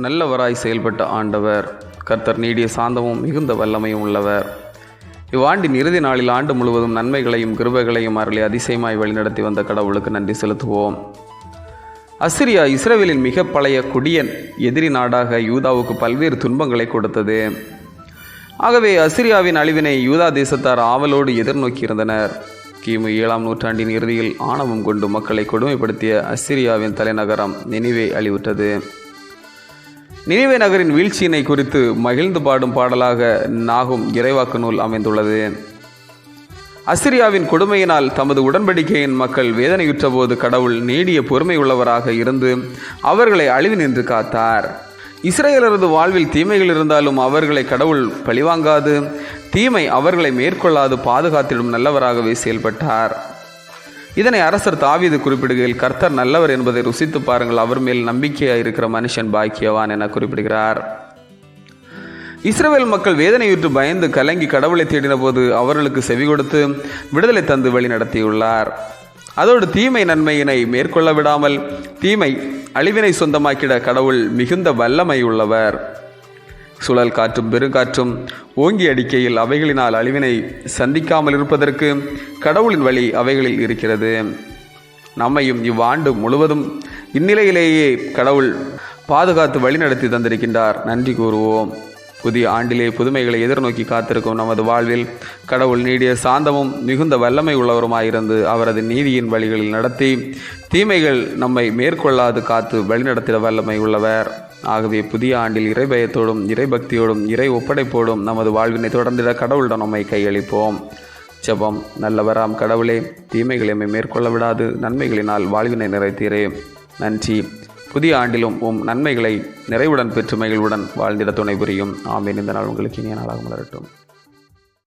நல்லவராய் செயல்பட்ட ஆண்டவர். கர்த்தர் நீடிய சாந்தமும் மிகுந்த வல்லமையும் உள்ளவர். இவ்வாண்டின் இறுதி நாளில் ஆண்டு முழுவதும் நன்மைகளையும் கிருபைகளையும் அருளி அதிசயமாய் வழிநடத்தி வந்த கடவுளுக்கு நன்றி செலுத்துவோம். அசிரியா இஸ்ரவேலின் மிக பழைய கொடிய எதிரி நாடாக யூதாவுக்கு பல்வேறு துன்பங்களை கொடுத்தது. ஆகவே அசிரியாவின் அழிவினை யூதா தேசத்தார் ஆவலோடு எதிர்நோக்கியிருந்தனர். கிமு 7ஆம் நூற்றாண்டின் இறுதியில் ஆணவம் கொண்டு மக்களை கொடுமைப்படுத்திய அசிரியாவின் தலைநகரம் நினிவே அழிவுற்றது. நினிவே நகரின் வீழ்ச்சியினை குறித்து மகிழ்ந்து பாடும் பாடலாக நாகும் இறைவாக்கு நூல் அமைந்துள்ளது. அசிரியாவின் கொடுமையினால் தமது உடன்படிக்கையின் மக்கள் வேதனையுற்ற போது கடவுள் நீடிய பொறுமை உள்ளவராக இருந்து அவர்களை அழிவு நின்று காத்தார். இஸ்ரவேலரது வாழ்வில் தீமைகள் இருந்தாலும் அவர்களை கடவுள் பழிவாங்காது, தீமை அவர்களை மேற்கொள்ளாது பாதுகாத்திடும் நல்லவராகவே செயல்பட்டார். இதனை அரசர் தாவீது குறிப்பிடுகையில், கர்த்தர் நல்லவர் என்பதை ருசித்து பாருங்கள், அவர் மேல் நம்பிக்கையாக இருக்கிற மனுஷன் பாக்கியவான் என குறிப்பிடுகிறார். இஸ்ரவேல் மக்கள் வேதனையுற்று பயந்து கலங்கி கடவுளை தேடின போது அவர்களுக்கு செவி கொடுத்து விடுதலை தந்து வழி நடத்தியுள்ளார். அதோடு தீமை நன்மையினை மேற்கொள்ள விடாமல் தீமை அழிவினை சொந்தமாக்கிட கடவுள் மிகுந்த வல்லமை உள்ளவர். சுழல் காற்றும் பெருங்காற்றும் ஓங்கி அடிக்கையில் அவைகளினால் அழிவினை சந்திக்காமல் இருப்பதற்கு கடவுளின் வழி அவைகளில் இருக்கிறது. நம்மையும் இவ்வாண்டு முழுவதும் இந்நிலையிலேயே கடவுள் பாதுகாத்து வழிநடத்தி தந்திருக்கின்றார். நன்றி கூறுவோம். புதிய ஆண்டிலே புதுமைகளை எதிர்நோக்கி காத்திருக்கும் நமது வாழ்வில் கடவுள் நீடிய சாந்தமும் மிகுந்த வல்லமை உள்ளவருமாயிருந்து அவரது நீதியின் வழிகளில் நடத்தி தீமைகள் நம்மை மேற்கொள்ளாது காத்து வழிநடத்திட வல்லமை உள்ளவர். ஆகவே புதிய ஆண்டில் இறைபயத்தோடும் இறைபக்தியோடும் இறை ஒப்படைப்போடும் நமது வாழ்வினை தொடர்ந்திட கடவுளிடம் நம்மை கையளிப்போம். ஜெபம். நல்லவராம் கடவுளே, தீமைகளை மேற்கொள்ள விடாது நன்மைகளினால் வாழ்வினை நிறைத்தீரே, நன்றி. புதிய ஆண்டிலும் நன்மைகளை நிறைவுடன் பெற்று மகிழ்வுடன் வாழ்ந்திட துணை புரியும். ஆமேன். இந்த நாள் உங்களுக்கு இனிய நாளாக மலரட்டும்.